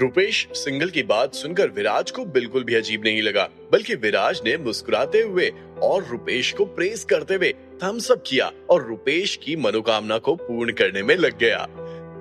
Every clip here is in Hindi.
रुपेश सिंगल की बात सुनकर विराज को बिल्कुल भी अजीब नहीं लगा, बल्कि विराज ने मुस्कुराते हुए और रुपेश को प्रेस करते हुए थम्स अप किया और रुपेश की मनोकामना को पूर्ण करने में लग गया।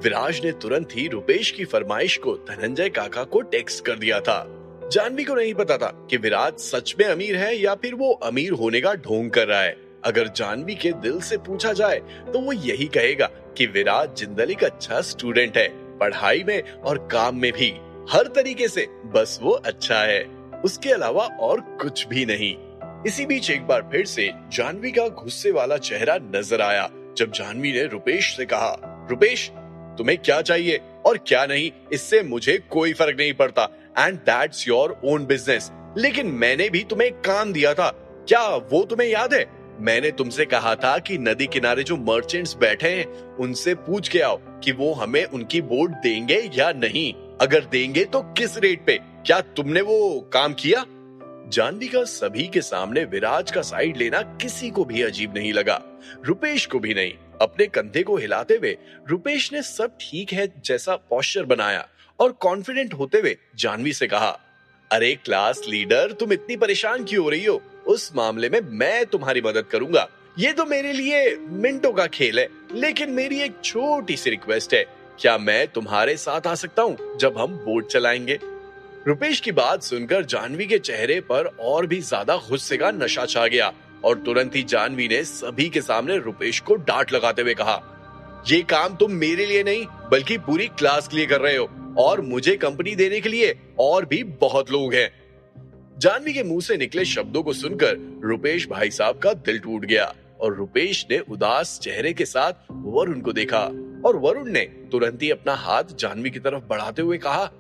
विराज ने तुरंत ही रुपेश की फरमाइश को धनंजय काका को टेक्स्ट कर दिया था। जानवी को नहीं पता था कि विराज सच में अमीर है या फिर वो अमीर होने का ढोंग कर रहा है। अगर जानवी के दिल से पूछा जाए तो वो यही कहेगा कि विराज जिंदल एक अच्छा स्टूडेंट है, पढ़ाई में और काम में भी, हर तरीके से बस वो अच्छा है, उसके अलावा और कुछ भी नहीं। इसी बीच एक बार फिर से जानवी का गुस्से वाला चेहरा नजर आया जब जानवी ने रुपेश से कहा, रुपेश तुम्हें क्या चाहिए और क्या नहीं इससे मुझे कोई फर्क नहीं पड़ता, and that's your own business. लेकिन मैंने भी तुम्हें काम दिया था, क्या वो तुम्हें याद है? मैंने तुमसे कहा था कि नदी किनारे जो मर्चेंट्स बैठे हैं उनसे पूछ के आओ कि वो हमें उनकी बोट देंगे या नहीं, अगर देंगे तो किस रेट पे। क्या तुमने वो काम किया? जानवी का सभी के सामने विराज का साइड लेना किसी को भी अजीब नहीं लगा, रुपेश को भी नहीं। अपने कंधे को हिलाते हुए रुपेश ने सब ठीक है जैसा पोस्चर बनाया और कॉन्फिडेंट होते हुए जानवी से कहा, अरे क्लास लीडर तुम इतनी परेशान क्यों हो रही हो? उस मामले में मैं तुम्हारी मदद करूंगा। ये तो मेरे लिए मिनटों का खेल है, लेकिन मेरी एक छोटी सी रिक्वेस्ट है, क्या मैं तुम्हारे साथ आ सकता हूँ जब हम बोट चलाएंगे? रुपेश की बात सुनकर जानवी के चेहरे पर और भी ज्यादा गुस्से का नशा छा गया और तुरंत ही जानवी ने सभी के सामने रुपेश को डांट लगाते हुए कहा, ये काम तुम मेरे लिए नहीं बल्कि पूरी क्लास के लिए कर रहे हो और मुझे कंपनी देने के लिए और भी बहुत लोग हैं। जानवी के मुंह से निकले शब्दों को सुनकर रुपेश भाई साहब का दिल टूट गया और रुपेश ने उदास चेहरे के साथ वरुण को देखा और वरुण ने तुरंत ही अपना हाथ जानवी की तरफ बढ़ाते हुए कहा,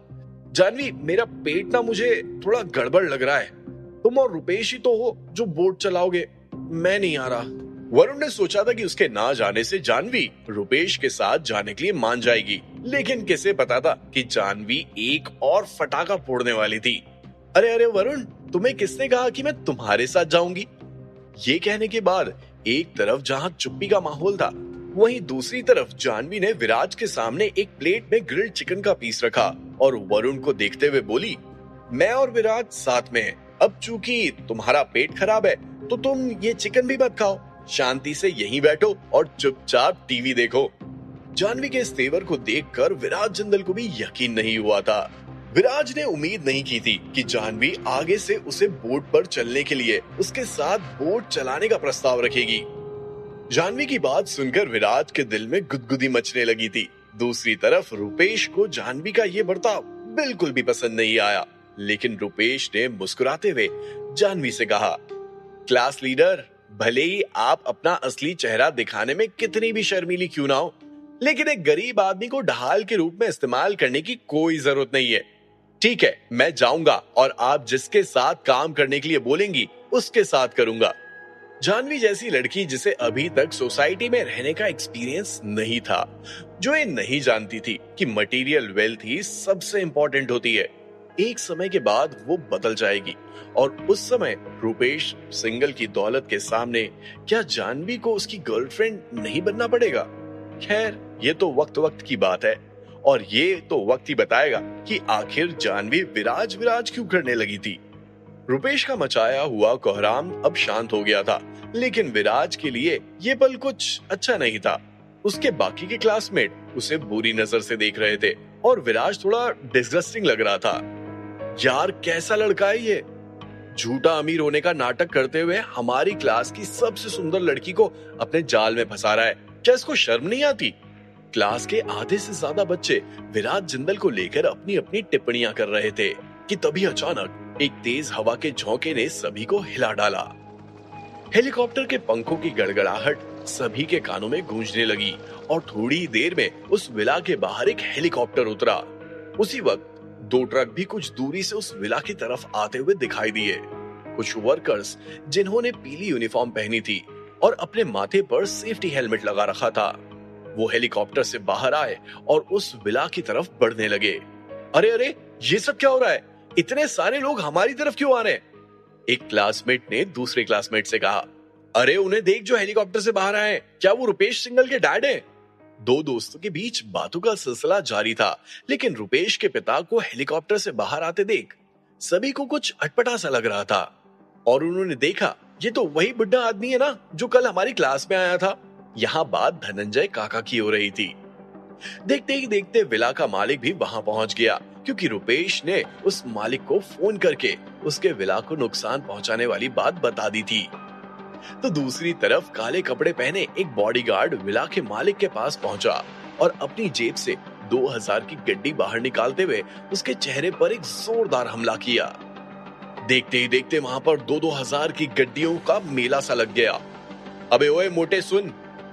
जानवी मेरा पेट ना मुझे थोड़ा गड़बड़ लग रहा है, तुम और रुपेश ही तो हो जो बोट चलाओगे, मैं नहीं आ रहा। वरुण ने सोचा था कि उसके ना जाने से जानवी रुपेश के साथ जाने के लिए मान जाएगी, लेकिन किसे पता था कि जानवी एक और फटाका फोड़ने वाली थी। अरे अरे वरुण, तुम्हें किसने कहा कि मैं तुम्हारे साथ जाऊंगी? ये कहने के बाद एक तरफ जहां चुप्पी का माहौल था, वहीं दूसरी तरफ जानवी ने विराज के सामने एक प्लेट में ग्रिल्ड चिकन का पीस रखा और वरुण को देखते हुए बोली, मैं और विराज साथ में हैं। अब चूंकि तुम्हारा पेट खराब है तो तुम ये चिकन भी मत खाओ, शांति से यहीं बैठो और चुपचाप टीवी देखो। जानवी के इस तेवर को देखकर विराज जिंदल को भी यकीन नहीं हुआ था। विराज ने उम्मीद नहीं की थी कि जानवी आगे से उसे बोट पर चलने के लिए उसके साथ बोट चलाने का प्रस्ताव रखेगी। जानवी की बात सुनकर विराज के दिल में गुदगुदी मचने लगी थी। दूसरी तरफ रुपेश को जानवी का ये बर्ताव बिल्कुल भी पसंद नहीं आया, लेकिन रुपेश ने मुस्कुराते हुए जानवी से कहा, क्लास लीडर भले ही आप अपना असली चेहरा दिखाने में कितनी भी शर्मीली क्यों ना हो, लेकिन एक गरीब आदमी को ढाल के रूप में इस्तेमाल करने की कोई जरूरत नहीं है। ठीक है, मैं जाऊंगा और आप जिसके साथ काम करने के लिए बोलेंगी उसके साथ करूंगा। जानवी जैसी लड़की जिसे अभी तक सोसाइटी में रहने का एक्सपीरियंस नहीं था, जो ये नहीं जानती थी कि मटेरियल वेल्थ ही सबसे इंपॉर्टेंट होती है, एक समय के बाद वो बदल जाएगी और उस समय रुपेश सिंगल की दौलत के सामने क्या जानवी को उसकी गर्लफ्रेंड नहीं बनना पड़ेगा? खैर, ये तो वक्त वक्त की बात है और ये तो वक्त ही बताएगा कि आखिर जानवी विराज विराज क्यों करने लगी थी। रुपेश का मचाया हुआ कोहराम अब शांत हो गया था, लेकिन विराज के लिए ये पल कुछ अच्छा नहीं था। उसके बाकी के क्लासमेट उसे बुरी नजर से देख रहे थे और विराज थोड़ा डिस्गस्टिंग लग रहा था। यार कैसा लड़का है ये, झूठा अमीर होने का नाटक करते हुए हमारी क्लास की सबसे सुंदर लड़की को अपने जाल में फंसा रहा है, क्या इसको शर्म नहीं आती? क्लास के आधे से ज्यादा बच्चे विराज जिंदल को लेकर अपनी अपनी टिप्पणियां कर रहे थे कि तभी अचानक एक तेज हवा के झोंके ने सभी को हिला डाला। हेलीकॉप्टर के पंखों की गड़गड़ाहट सभी के कानों में गूंजने लगी और थोड़ी देर में उस विला के बाहर एक हेलीकॉप्टर उतरा। उसी वक्त दो ट्रक भी कुछ दूरी से उस विला की तरफ आते हुए दिखाई दिए। कुछ वर्कर्स जिन्होंने पीली यूनिफॉर्म पहनी थी और अपने माथे पर सेफ्टी हेलमेट लगा रखा था, वो हेलीकॉप्टर से बाहर आए और उस विला की तरफ बढ़ने लगे। अरे अरे, ये सब क्या हो रहा है? इतने सारे लोग हमारी तरफ क्यों आ रहे हैं? एक क्लासमेट ने दूसरे क्लासमेट से कहा, अरे उन्हें देख जो हेलीकॉप्टर से बाहर आए, क्या वो रुपेश सिंगल के डैड हैं? दो दोस्तों के बीच बातों का सिलसिला जारी था, लेकिन रुपेश के पिता को हेलीकॉप्टर से बाहर आते देख सभी को कुछ अटपटा सा लग रहा था और उन्होंने देखा ये तो वही बुढ़ा आदमी है ना जो कल हमारी क्लास में आया था। यहाँ बात धनंजय काका की हो रही थी। देखते ही देखते विला का मालिक भी वहां पहुंच गया, क्योंकि रुपेश ने उस मालिक को फोन करके उसके विला को नुकसान पहुंचाने वाली बात बता दी थी। तो दूसरी तरफ काले कपड़े पहने एक बॉडीगार्ड विला के मालिक के पास पहुंचा और अपनी जेब से 2000 की गड्डी बाहर निकालते हुए उसके चेहरे पर एक जोरदार हमला किया। देखते ही देखते वहां पर 2-2 हजार की गड्डियों का मेला सा लग गया। अबे ओए मोटे सुन,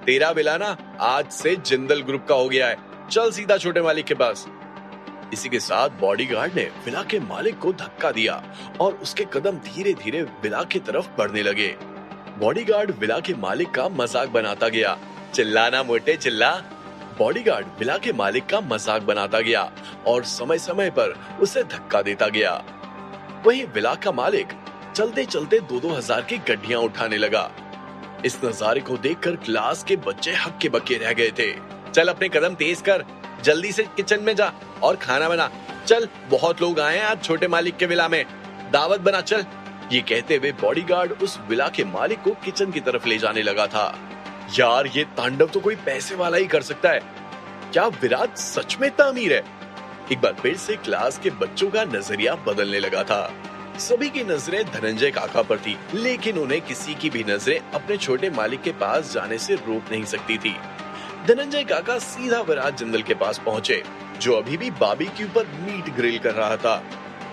तेरा विला ना आज से जिंदल ग्रुप का हो गया है, चल सीधा छोटे मालिक के पास। इसी के साथ बॉडीगार्ड ने विला के मालिक को धक्का दिया और उसके कदम धीरे धीरे विला की तरफ बढ़ने लगे। बॉडीगार्ड विला के मालिक का मजाक बनाता गया। चिल्लाना मोटे चिल्ला। बॉडीगार्ड विला के मालिक का मजाक बनाता गया और समय समय पर उसे धक्का देता गया। वहीं विला का मालिक चलते चलते 2-2 हजार की गड्डियां उठाने लगा। इस नजारे को देखकर क्लास के बच्चे हक्के बक्के रह गए थे। चल अपने कदम तेज कर, जल्दी से किचन में जा और खाना बना। चल बहुत लोग आए हैं आज छोटे मालिक के विला में, दावत बना चल। ये कहते हुए बॉडीगार्ड उस विला के मालिक को किचन की तरफ ले जाने लगा था। यार ये तांडव तो कोई पैसे वाला ही कर सकता है। क्या विराज सच में इतना अमीर है? एक बार फिर से क्लास के बच्चों का नजरिया बदलने लगा था। सभी की नजरें धनंजय काका पर थी, लेकिन उन्हें किसी की भी नजरें अपने छोटे मालिक के पास जाने से रोक नहीं सकती थी। धनंजय काका सीधा विराज जिंदल के पास पहुंचे, जो अभी भी बारबेक्यू पर मीट ग्रिल कर रहा था।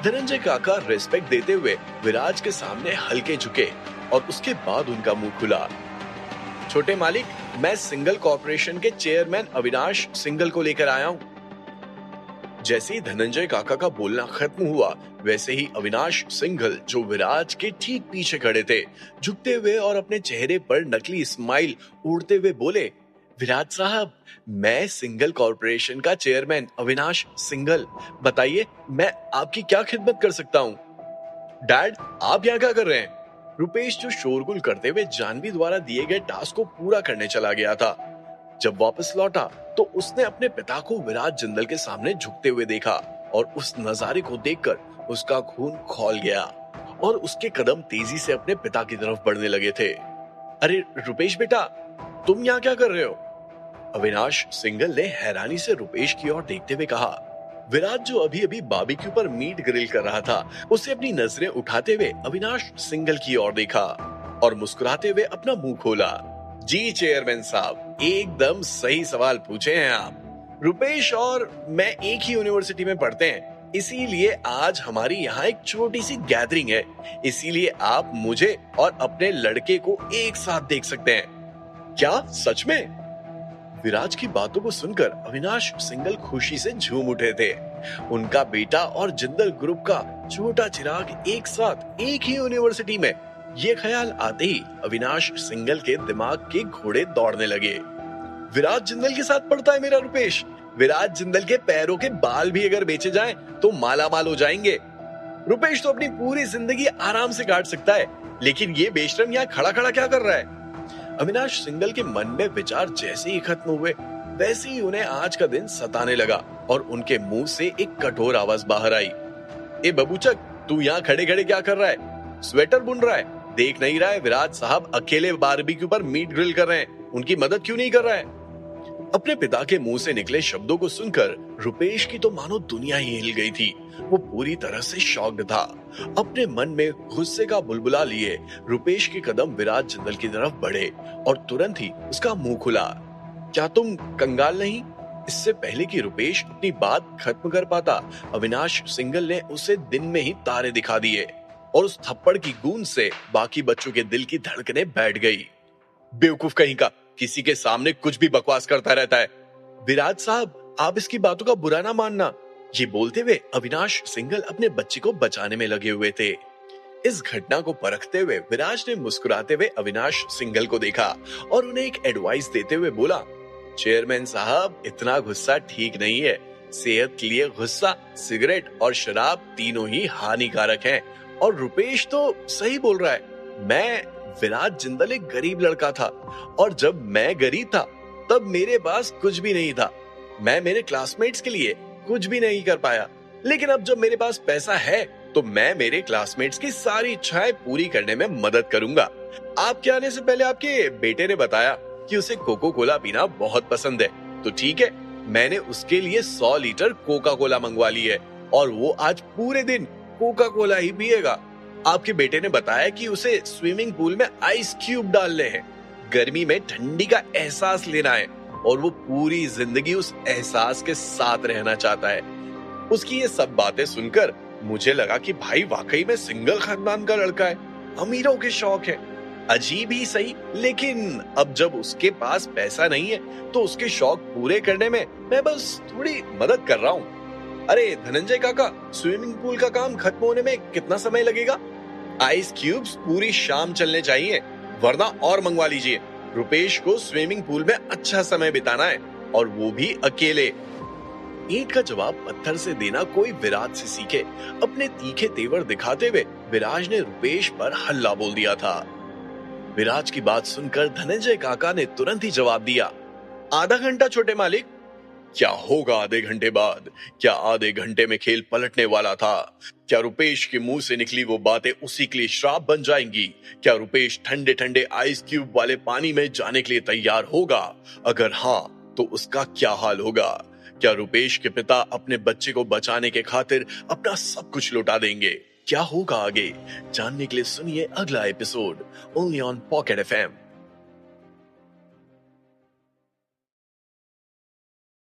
धनंजय काका रिस्पेक्ट देते हुए विराज के सामने हल्के झुके और उसके बाद उनका मुंह खुला। छोटे मालिक, मैं सिंगल कॉर्पोरेशन के चेयरमैन अविनाश सिंघल को लेकर आया हूँ। जैसे ही धनंजय काका का बोलना खत्म हुआ, वैसे ही अविनाश सिंघल, जो विराज के ठीक पीछे खड़े थे, झुकते हुए और अपने चेहरे पर नकली स्माइल उड़ते हुए बोले, विराज साहब, मैं सिंगल कॉर्पोरेशन का चेयरमैन अविनाश सिंघल, बताइए मैं आपकी क्या खिदमत कर सकता हूँ? डैड, आप यहाँ क्या कर रहे हैं? रुपेश जो शोरगुल करते हुए जानवी द्वारा दिए गए टास्क को पूरा करने चला गया था। जब वापस लौटा तो उसने अपने पिता को विराज जिंदल के सामने झुकते हुए देखा और उस नजारे को देखकर उसका खून खौल गया और उसके कदम तेजी से अपने पिता की तरफ बढ़ने लगे थे। अरे रुपेश बेटा, तुम यहाँ क्या कर रहे हो? अविनाश सिंघल ने हैरानी से रुपेश की ओर देखते हुए कहा। विराज जो अभी अभी बारबेक्यू पर मीट ग्रिल कर रहा था, उसे अपनी नजरें उठाते हुए अविनाश सिंघल की ओर देखा और मुस्कुराते हुए अपना मुंह खोला। जी चेयरमैन साहब, एकदम सही सवाल पूछे हैं आप। रुपेश और मैं एक ही यूनिवर्सिटी में पढ़ते हैं, इसीलिए आज हमारी यहाँ एक छोटी सी गैदरिंग है, इसीलिए आप मुझे और अपने लड़के को एक साथ देख सकते हैं। क्या सच में? विराज की बातों को सुनकर अविनाश सिंघल खुशी से झूम उठे थे। उनका बेटा और जिंदल ग्रुप का छोटा चिराग एक साथ एक ही यूनिवर्सिटी में, ये ख्याल आते ही अविनाश सिंघल के दिमाग के घोड़े दौड़ने लगे। विराज जिंदल के साथ पढ़ता है मेरा रुपेश। विराज जिंदल के पैरों के बाल भी अगर बेचे जाएं तो माला माल हो जाएंगे। रुपेश तो अपनी पूरी जिंदगी आराम से काट सकता है, लेकिन ये बेशरम यहाँ खड़ा खड़ा क्या कर रहा है? अविनाश सिंघल के मन में विचार जैसे ही खत्म हुए, वैसे ही उन्हें आज का दिन सताने लगा और उनके मुंह से एक कठोर आवाज बाहर आई। ए बबूचक, तू यहाँ खड़े खड़े क्या कर रहा है? स्वेटर बुन रहा है? देख नहीं रहा है विराज साहब अकेले बारबेक्यू पर मीट ग्रिल कर रहे हैं, उनकी मदद क्यों नहीं कर रहा है? अपने पिता के मुंह से निकले शब्दों को सुनकर रुपेश की तो मानो दुनिया ही हिल गई थी। वो पूरी तरह से शॉक्ड था। अपने मन में गुस्से का बुलबुला लिए रुपेश के कदम विराज जिंदल की तरफ बढ़े और तुरंत ही उसका मुंह खुला। क्या तुम कंगाल नहीं? इससे पहले कि रुपेश अपनी बात खत्म कर पाता, अविनाश सिंघल ने उसे दिन में ही तारे दिखा दिए और उस थप्पड़ की गूंज से बाकी बच्चों के दिल की धड़कनें बैठ गई। बेवकूफ कहीं का, किसी के सामने कुछ भी बकवास करता रहता है। विराज साहब, आप इसकी बातों का बुरा ना मानना। ये बोलते हुए अविनाश सिंघल अपने बच्चे को बचाने में लगे हुए थे। इस घटना को परखते हुए विराज ने मुस्कुराते हुए अविनाश सिंघल को देखा और उन्हें एक एडवाइस देते हुए बोला, चेयरमैन साहब, इतना गुस्सा ठीक नहीं है। सेहत के लिए गुस्सा, सिगरेट और शराब तीनों ही हानिकारक हैं। और रुपेश तो सही बोल रहा है। मैं विराज जिंदल एक गरीब लड़का था और जब मैं गरीब था तब मेरे पास कुछ भी नहीं था। मैं मेरे क्लासमेट्स के लिए कुछ भी नहीं कर पाया। लेकिन अब जब मेरे पास पैसा है तो मैं मेरे क्लासमेट्स की सारी इच्छाएं पूरी करने में मदद करूंगा। आपके आने से पहले आपके बेटे ने बताया कि उसे कोको कोला पीना बहुत पसंद है, तो ठीक है, मैंने उसके लिए 100 लीटर कोका कोला मंगवा ली है और वो आज पूरे दिन कोका कोला ही पिएगा। आपके बेटे ने बताया कि उसे स्विमिंग पूल में आइस क्यूब डालने हैं, गर्मी में ठंडी का एहसास लेना है और वो पूरी जिंदगी उस एहसास के साथ रहना चाहता है। उसकी ये सब बातें सुनकर मुझे लगा कि भाई वाकई में सिंगल खानदान का लड़का है, अमीरों के शौक है। अजीब ही सही, लेकिन अब जब उसके पास पैसा नहीं है तो उसके शौक पूरे करने में मैं बस थोड़ी मदद कर रहा हूँ। अरे धनंजय काका, स्विमिंग पूल का काम खत्म होने में कितना समय लगेगा? आइस क्यूब्स पूरी शाम चलने चाहिए, वरना और मंगवा लीजिए। रुपेश को स्विमिंग पूल में अच्छा समय बिताना है और वो भी अकेले। ईंट का जवाब पत्थर से देना कोई विराज से सीखे। अपने तीखे तेवर दिखाते हुए विराज ने रुपेश पर हल्ला बोल दिया था। विराज की बात सुनकर धनंजय काका ने तुरंत ही जवाब दिया, आधा घंटा छोटे मालिक। क्या होगा आधे घंटे बाद? क्या आधे घंटे में खेल पलटने वाला था? क्या रुपेश के मुंह से निकली वो बातें उसी के लिए श्राप बन जाएंगी? क्या रुपेश ठंडे ठंडे आइस क्यूब वाले पानी में जाने के लिए तैयार होगा? अगर हाँ, तो उसका क्या हाल होगा? क्या रुपेश के पिता अपने बच्चे को बचाने के खातिर अपना सब कुछ लुटा देंगे? क्या होगा आगे? जानने के लिए सुनिए अगला episode only on pocket FM.